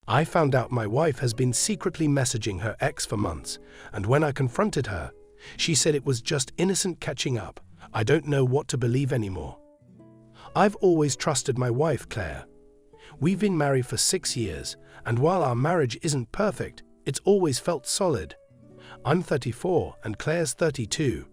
I found out my wife has been secretly messaging her ex for months, and when I confronted her, she said it was just innocent catching up. I don't know what to believe anymore. I've always trusted my wife, Claire. We've been married for 6 years, and while our marriage isn't perfect, it's always felt solid. I'm 34 and Claire's 32.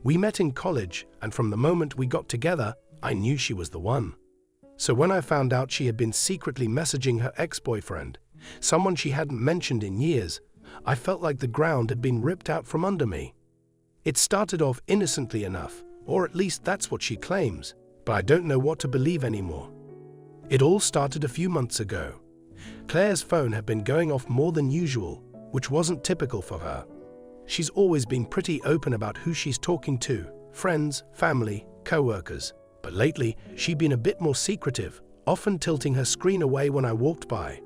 We met in college, and from the moment we got together, I knew she was the one. So when I found out she had been secretly messaging her ex-boyfriend, someone she hadn't mentioned in years, I felt like the ground had been ripped out from under me. It started off innocently enough, or at least that's what she claims, but I don't know what to believe anymore. It all started a few months ago. Claire's phone had been going off more than usual, which wasn't typical for her. She's always been pretty open about who she's talking to, friends, family, co-workers, but lately she'd been a bit more secretive, often tilting her screen away when I walked by.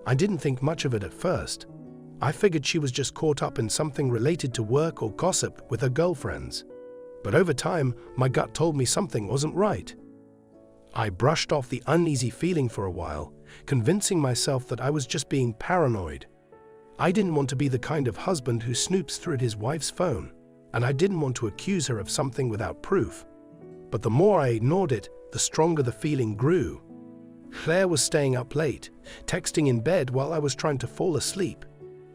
I didn't think much of it at first. I figured she was just caught up in something related to work or gossip with her girlfriends. But over time, my gut told me something wasn't right. I brushed off the uneasy feeling for a while, convincing myself that I was just being paranoid. I didn't want to be the kind of husband who snoops through his wife's phone, and I didn't want to accuse her of something without proof. But the more I ignored it, the stronger the feeling grew. Claire was staying up late, texting in bed while I was trying to fall asleep.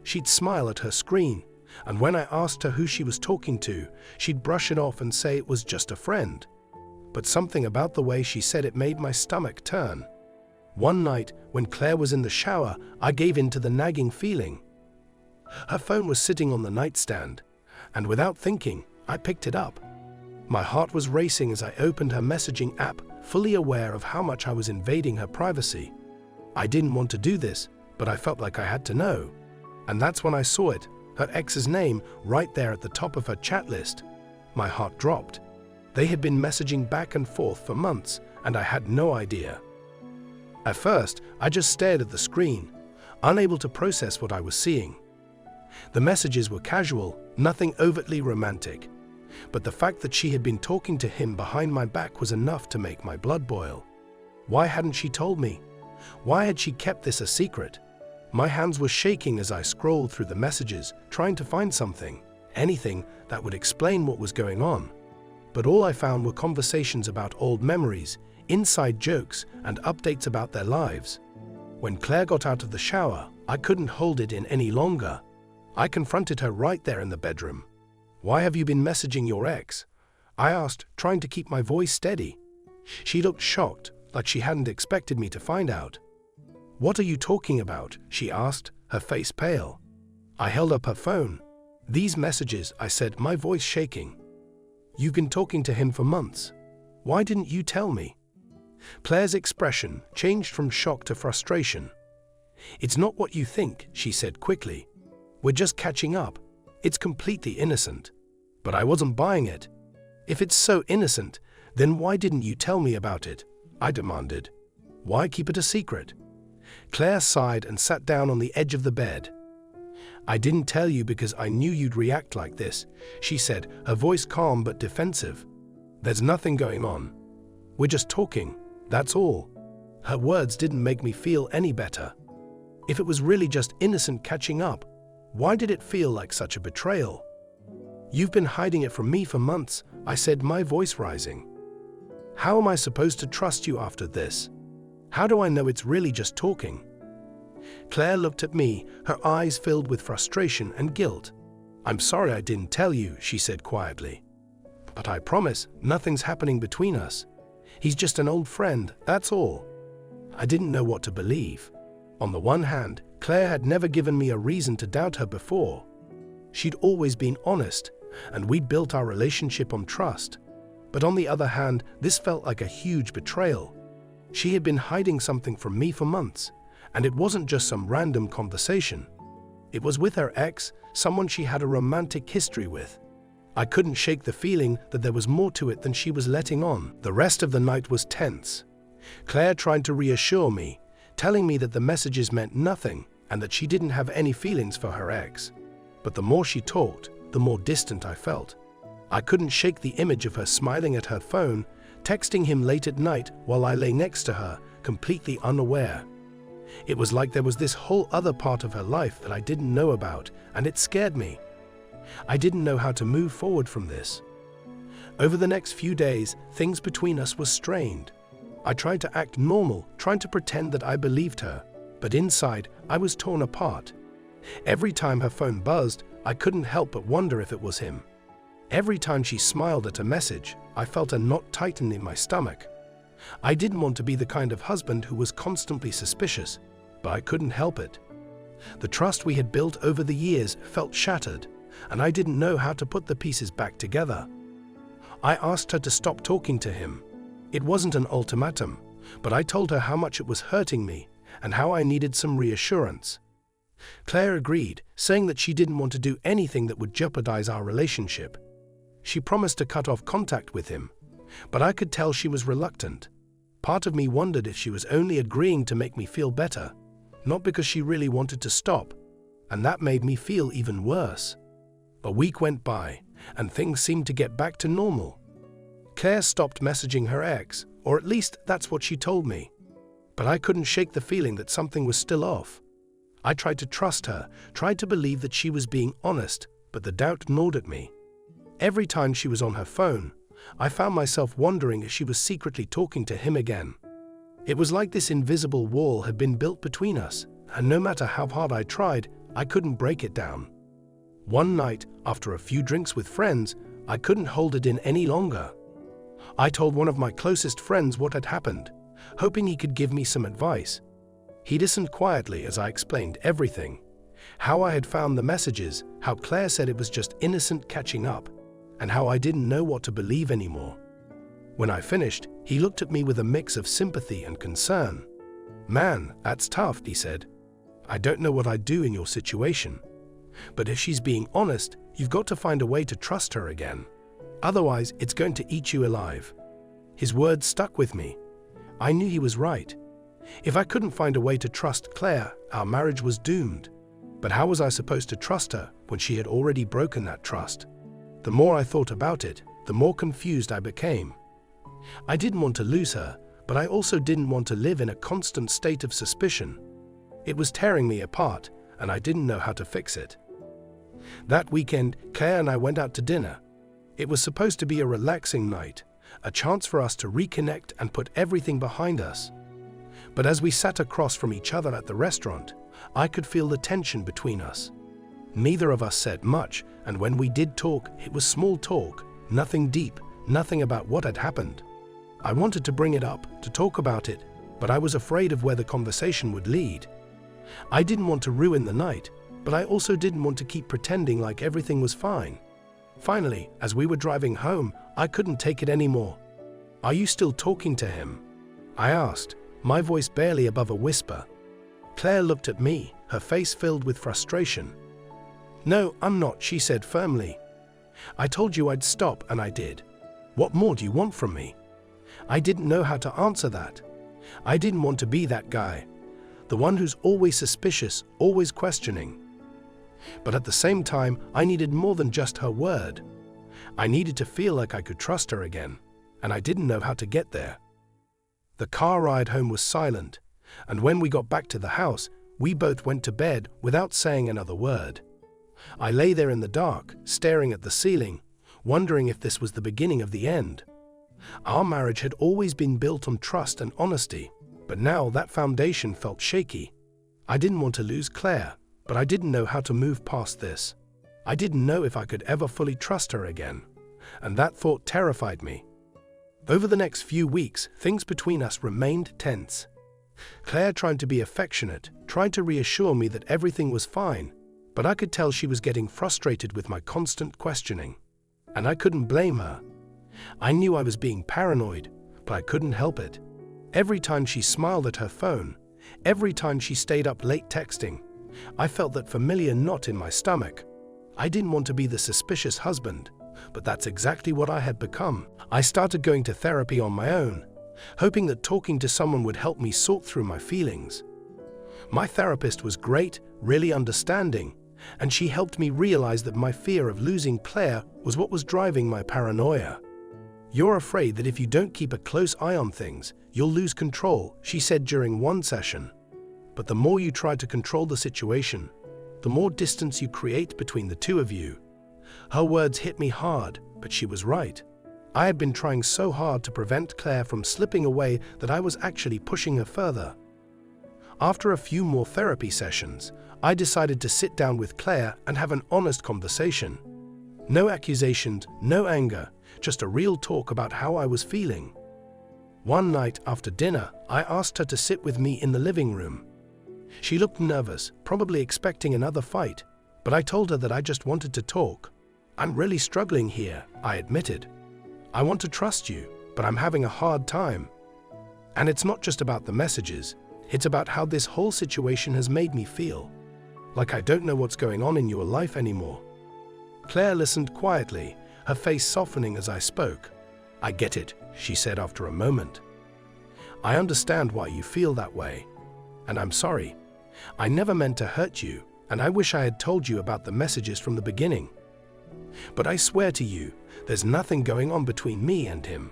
She'd smile at her screen, and when I asked her who she was talking to, she'd brush it off and say it was just a friend. But something about the way she said it made my stomach turn. One night, when Claire was in the shower, I gave in to the nagging feeling. Her phone was sitting on the nightstand, and without thinking, I picked it up. My heart was racing as I opened her messaging app, fully aware of how much I was invading her privacy. I didn't want to do this, but I felt like I had to know. And that's when I saw it, her ex's name, right there at the top of her chat list. My heart dropped. They had been messaging back and forth for months, and I had no idea. At first, I just stared at the screen, unable to process what I was seeing. The messages were casual, nothing overtly romantic. But the fact that she had been talking to him behind my back was enough to make my blood boil. Why hadn't she told me? Why had she kept this a secret? My hands were shaking as I scrolled through the messages, trying to find something, anything that would explain what was going on. But all I found were conversations about old memories, inside jokes, and updates about their lives. When Claire got out of the shower, I couldn't hold it in any longer. I confronted her right there in the bedroom. "Why have you been messaging your ex?" I asked, trying to keep my voice steady. She looked shocked, like she hadn't expected me to find out. "What are you talking about?" she asked, her face pale. I held up her phone. "These messages," I said, my voice shaking. "You've been talking to him for months. Why didn't you tell me?" Claire's expression changed from shock to frustration. "It's not what you think," she said quickly. "We're just catching up. It's completely innocent." But I wasn't buying it. "If it's so innocent, then why didn't you tell me about it?" I demanded. "Why keep it a secret?" Claire sighed and sat down on the edge of the bed. "I didn't tell you because I knew you'd react like this," she said, her voice calm but defensive. "There's nothing going on. We're just talking, that's all." Her words didn't make me feel any better. If it was really just innocent catching up, why did it feel like such a betrayal? "You've been hiding it from me for months," I said, my voice rising. "How am I supposed to trust you after this? How do I know it's really just talking?" Claire looked at me, her eyes filled with frustration and guilt. "I'm sorry I didn't tell you," she said quietly. "But I promise nothing's happening between us. He's just an old friend, that's all." I didn't know what to believe. On the one hand, Claire had never given me a reason to doubt her before. She'd always been honest, and we'd built our relationship on trust. But on the other hand, this felt like a huge betrayal. She had been hiding something from me for months, and it wasn't just some random conversation. It was with her ex, someone she had a romantic history with. I couldn't shake the feeling that there was more to it than she was letting on. The rest of the night was tense. Claire tried to reassure me, telling me that the messages meant nothing and that she didn't have any feelings for her ex. But the more she talked, the more distant I felt. I couldn't shake the image of her smiling at her phone, texting him late at night while I lay next to her, completely unaware. It was like there was this whole other part of her life that I didn't know about, and it scared me. I didn't know how to move forward from this. Over the next few days, things between us were strained. I tried to act normal, trying to pretend that I believed her, but inside, I was torn apart. Every time her phone buzzed, I couldn't help but wonder if it was him. Every time she smiled at a message, I felt a knot tighten in my stomach. I didn't want to be the kind of husband who was constantly suspicious, but I couldn't help it. The trust we had built over the years felt shattered, and I didn't know how to put the pieces back together. I asked her to stop talking to him. It wasn't an ultimatum, but I told her how much it was hurting me and how I needed some reassurance. Claire agreed, saying that she didn't want to do anything that would jeopardize our relationship. She promised to cut off contact with him, but I could tell she was reluctant. Part of me wondered if she was only agreeing to make me feel better, not because she really wanted to stop, and that made me feel even worse. A week went by, and things seemed to get back to normal. Claire stopped messaging her ex, or at least that's what she told me. But I couldn't shake the feeling that something was still off. I tried to trust her, tried to believe that she was being honest, but the doubt gnawed at me. Every time she was on her phone, I found myself wondering if she was secretly talking to him again. It was like this invisible wall had been built between us, and no matter how hard I tried, I couldn't break it down. One night, after a few drinks with friends, I couldn't hold it in any longer. I told one of my closest friends what had happened, hoping he could give me some advice. He listened quietly as I explained everything. How I had found the messages, how Claire said it was just innocent catching up, and how I didn't know what to believe anymore. When I finished, he looked at me with a mix of sympathy and concern. "Man, that's tough," he said. "I don't know what I'd do in your situation. But if she's being honest, you've got to find a way to trust her again. Otherwise, it's going to eat you alive." His words stuck with me. I knew he was right. If I couldn't find a way to trust Claire, our marriage was doomed. But how was I supposed to trust her when she had already broken that trust? The more I thought about it, the more confused I became. I didn't want to lose her, but I also didn't want to live in a constant state of suspicion. It was tearing me apart, and I didn't know how to fix it. That weekend, Claire and I went out to dinner. It was supposed to be a relaxing night, a chance for us to reconnect and put everything behind us. But as we sat across from each other at the restaurant, I could feel the tension between us. Neither of us said much, and when we did talk, it was small talk, nothing deep, nothing about what had happened. I wanted to bring it up, to talk about it, but I was afraid of where the conversation would lead. I didn't want to ruin the night, but I also didn't want to keep pretending like everything was fine. Finally, as we were driving home, I couldn't take it anymore. "Are you still talking to him?" I asked, my voice barely above a whisper. Claire looked at me, her face filled with frustration. "No, I'm not," she said firmly. "I told you I'd stop, and I did. What more do you want from me?" I didn't know how to answer that. I didn't want to be that guy, the one who's always suspicious, always questioning. But at the same time, I needed more than just her word. I needed to feel like I could trust her again, and I didn't know how to get there. The car ride home was silent, and when we got back to the house, we both went to bed without saying another word. I lay there in the dark, staring at the ceiling, wondering if this was the beginning of the end. Our marriage had always been built on trust and honesty, but now that foundation felt shaky. I didn't want to lose Claire, but I didn't know how to move past this. I didn't know if I could ever fully trust her again, and that thought terrified me. Over the next few weeks, things between us remained tense. Claire tried to be affectionate, tried to reassure me that everything was fine, but I could tell she was getting frustrated with my constant questioning. And I couldn't blame her. I knew I was being paranoid, but I couldn't help it. Every time she smiled at her phone, every time she stayed up late texting, I felt that familiar knot in my stomach. I didn't want to be the suspicious husband, but that's exactly what I had become. I started going to therapy on my own, hoping that talking to someone would help me sort through my feelings. My therapist was great, really understanding, and she helped me realize that my fear of losing Claire was what was driving my paranoia. "You're afraid that if you don't keep a close eye on things, you'll lose control," she said during one session. but the more you try to control the situation, the more distance you create between the two of you. Her words hit me hard, but she was right. I had been trying so hard to prevent Claire from slipping away that I was actually pushing her further. After a few more therapy sessions, I decided to sit down with Claire and have an honest conversation. No accusations, no anger, just a real talk about how I was feeling. One night after dinner, I asked her to sit with me in the living room. She looked nervous, probably expecting another fight, but I told her that I just wanted to talk. "I'm really struggling here," I admitted. "I want to trust you, but I'm having a hard time. And it's not just about the messages, it's about how this whole situation has made me feel. Like I don't know what's going on in your life anymore." Claire listened quietly, her face softening as I spoke. "I get it," she said after a moment. "I understand why you feel that way. And I'm sorry. I never meant to hurt you, and I wish I had told you about the messages from the beginning. But I swear to you, there's nothing going on between me and him.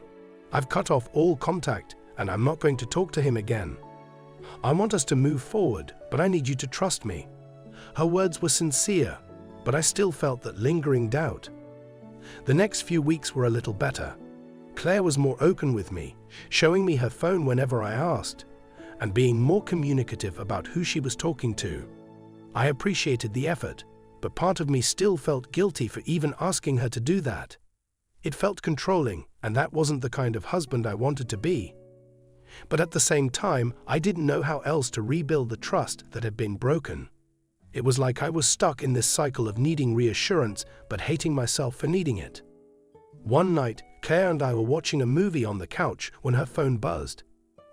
I've cut off all contact, and I'm not going to talk to him again. I want us to move forward, but I need you to trust me." Her words were sincere, but I still felt that lingering doubt. The next few weeks were a little better. Claire was more open with me, showing me her phone whenever I asked, and being more communicative about who she was talking to. I appreciated the effort, but part of me still felt guilty for even asking her to do that. It felt controlling, and that wasn't the kind of husband I wanted to be. But at the same time, I didn't know how else to rebuild the trust that had been broken. It was like I was stuck in this cycle of needing reassurance but hating myself for needing it. One night, Claire and I were watching a movie on the couch when her phone buzzed.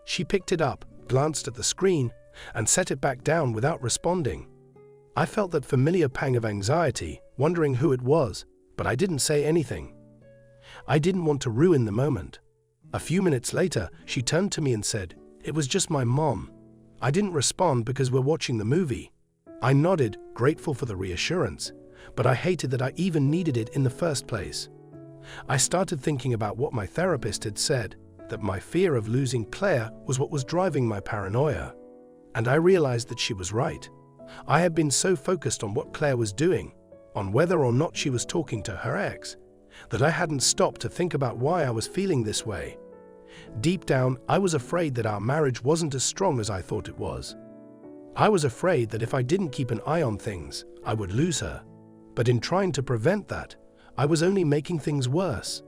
She picked it up, glanced at the screen, and set it back down without responding. I felt that familiar pang of anxiety, wondering who it was, but I didn't say anything. I didn't want to ruin the moment. A few minutes later, she turned to me and said, "It was just my mom." I didn't respond because we're watching the movie. I nodded, grateful for the reassurance, but I hated that I even needed it in the first place. I started thinking about what my therapist had said, that my fear of losing Claire was what was driving my paranoia. And I realized that she was right. I had been so focused on what Claire was doing, on whether or not she was talking to her ex, that I hadn't stopped to think about why I was feeling this way. Deep down, I was afraid that our marriage wasn't as strong as I thought it was. I was afraid that if I didn't keep an eye on things, I would lose her. But in trying to prevent that, I was only making things worse.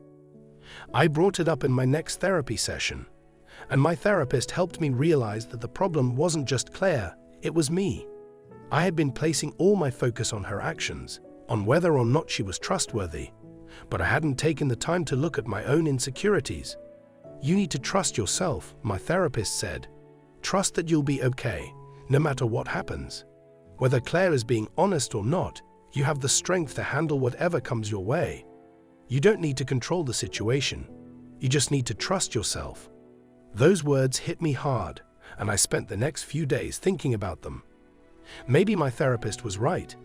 I brought it up in my next therapy session, and my therapist helped me realize that the problem wasn't just Claire, it was me. I had been placing all my focus on her actions, on whether or not she was trustworthy, but I hadn't taken the time to look at my own insecurities. "You need to trust yourself," my therapist said. "Trust that you'll be okay, no matter what happens. Whether Claire is being honest or not, you have the strength to handle whatever comes your way. You don't need to control the situation. You just need to trust yourself." Those words hit me hard, and I spent the next few days thinking about them. Maybe my therapist was right.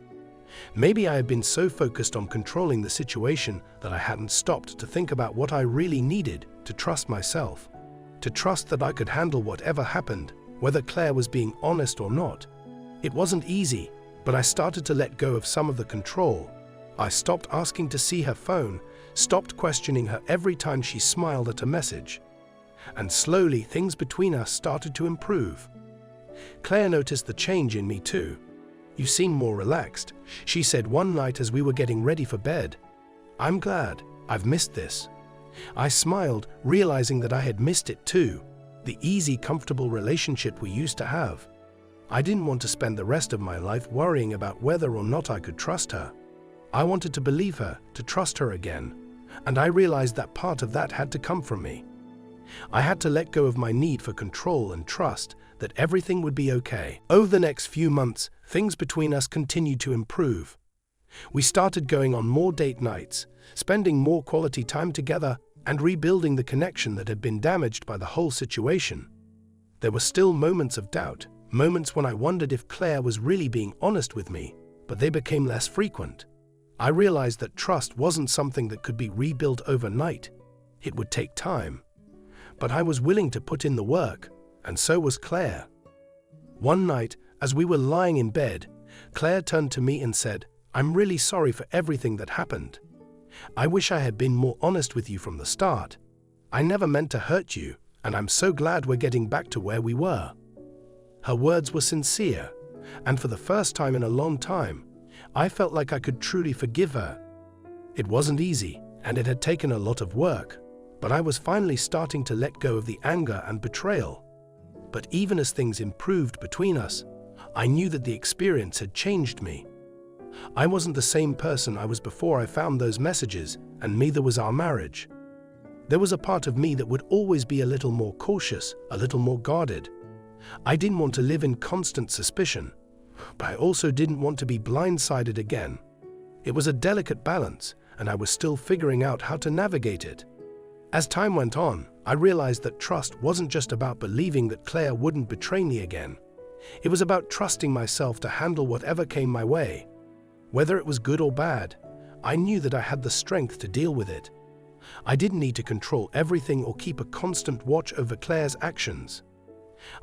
Maybe I had been so focused on controlling the situation that I hadn't stopped to think about what I really needed: to trust myself, to trust that I could handle whatever happened, whether Claire was being honest or not. It wasn't easy, but I started to let go of some of the control. I stopped asking to see her phone, stopped questioning her every time she smiled at a message. And slowly, things between us started to improve. Claire noticed the change in me too. "You seem more relaxed," she said one night as we were getting ready for bed. "I'm glad. I've missed this." I smiled, realizing that I had missed it too, the easy, comfortable relationship we used to have. I didn't want to spend the rest of my life worrying about whether or not I could trust her. I wanted to believe her, to trust her again, and I realized that part of that had to come from me. I had to let go of my need for control and trust that everything would be okay. Over the next few months, things between us continued to improve. We started going on more date nights, spending more quality time together, and rebuilding the connection that had been damaged by the whole situation. There were still moments of doubt, moments when I wondered if Claire was really being honest with me, but they became less frequent. I realized that trust wasn't something that could be rebuilt overnight. It would take time. But I was willing to put in the work, and so was Claire. One night, as we were lying in bed, Claire turned to me and said, "I'm really sorry for everything that happened. I wish I had been more honest with you from the start. I never meant to hurt you, and I'm so glad we're getting back to where we were." Her words were sincere, and for the first time in a long time, I felt like I could truly forgive her. It wasn't easy, and it had taken a lot of work, but I was finally starting to let go of the anger and betrayal. But even as things improved between us, I knew that the experience had changed me. I wasn't the same person I was before I found those messages, and neither was our marriage. There was a part of me that would always be a little more cautious, a little more guarded. I didn't want to live in constant suspicion, but I also didn't want to be blindsided again. It was a delicate balance, and I was still figuring out how to navigate it. As time went on, I realized that trust wasn't just about believing that Claire wouldn't betray me again. It was about trusting myself to handle whatever came my way. Whether it was good or bad, I knew that I had the strength to deal with it. I didn't need to control everything or keep a constant watch over Claire's actions.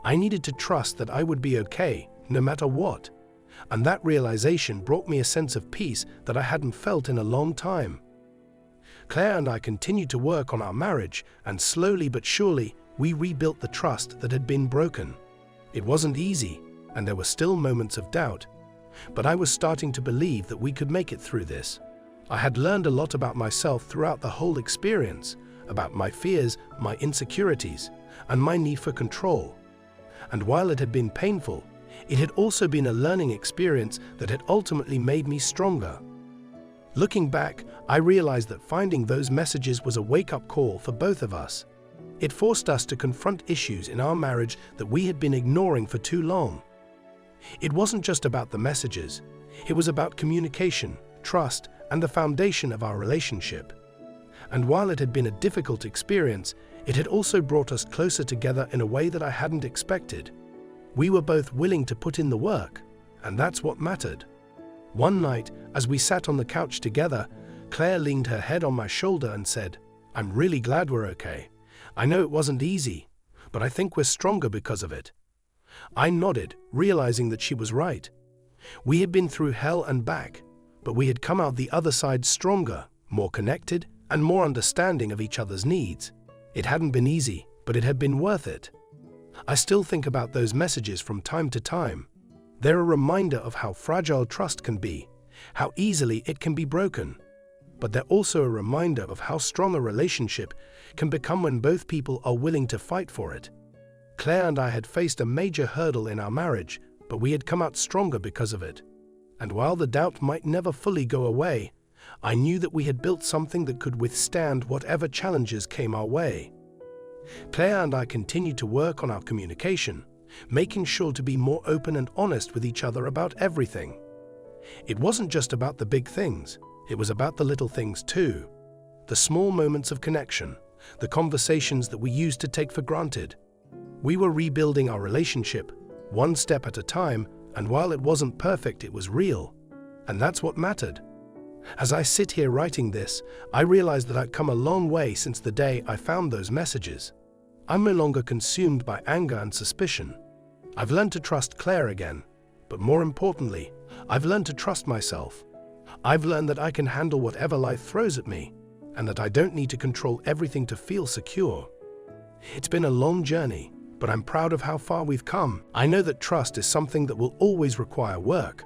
I needed to trust that I would be okay, no matter what. And that realization brought me a sense of peace that I hadn't felt in a long time. Claire and I continued to work on our marriage, and slowly but surely, we rebuilt the trust that had been broken. It wasn't easy, and there were still moments of doubt, but I was starting to believe that we could make it through this. I had learned a lot about myself throughout the whole experience, about my fears, my insecurities, and my need for control. And while it had been painful, it had also been a learning experience that had ultimately made me stronger. Looking back, I realized that finding those messages was a wake-up call for both of us. It forced us to confront issues in our marriage that we had been ignoring for too long. It wasn't just about the messages. It was about communication, trust, and the foundation of our relationship. And while it had been a difficult experience, it had also brought us closer together in a way that I hadn't expected. We were both willing to put in the work, and that's what mattered. One night, as we sat on the couch together, Claire leaned her head on my shoulder and said, "I'm really glad we're okay. I know it wasn't easy, but I think we're stronger because of it." I nodded, realizing that she was right. We had been through hell and back, but we had come out the other side stronger, more connected, and more understanding of each other's needs. It hadn't been easy, but it had been worth it. I still think about those messages from time to time. They're a reminder of how fragile trust can be, how easily it can be broken. But they're also a reminder of how strong a relationship can become when both people are willing to fight for it. Claire and I had faced a major hurdle in our marriage, but we had come out stronger because of it. And while the doubt might never fully go away, I knew that we had built something that could withstand whatever challenges came our way. Claire and I continued to work on our communication, making sure to be more open and honest with each other about everything. It wasn't just about the big things, it was about the little things too. The small moments of connection, the conversations that we used to take for granted. We were rebuilding our relationship, one step at a time, and while it wasn't perfect, it was real. And that's what mattered. As I sit here writing this, I realize that I've come a long way since the day I found those messages. I'm no longer consumed by anger and suspicion. I've learned to trust Claire again, but more importantly, I've learned to trust myself. I've learned that I can handle whatever life throws at me, and that I don't need to control everything to feel secure. It's been a long journey, but I'm proud of how far we've come. I know that trust is something that will always require work.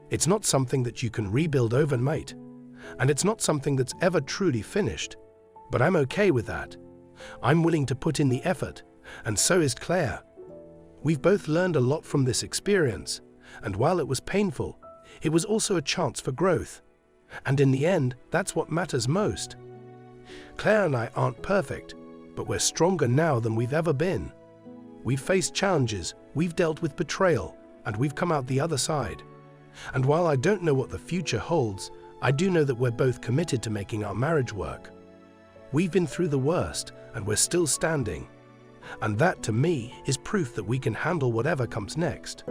It's not something that you can rebuild overnight, and it's not something that's ever truly finished. But I'm okay with that. I'm willing to put in the effort, and so is Claire. We've both learned a lot from this experience, and while it was painful, it was also a chance for growth. And in the end, that's what matters most. Claire and I aren't perfect, but we're stronger now than we've ever been. We've faced challenges, we've dealt with betrayal, and we've come out the other side. And while I don't know what the future holds, I do know that we're both committed to making our marriage work. We've been through the worst, and we're still standing. And that, to me, is proof that we can handle whatever comes next.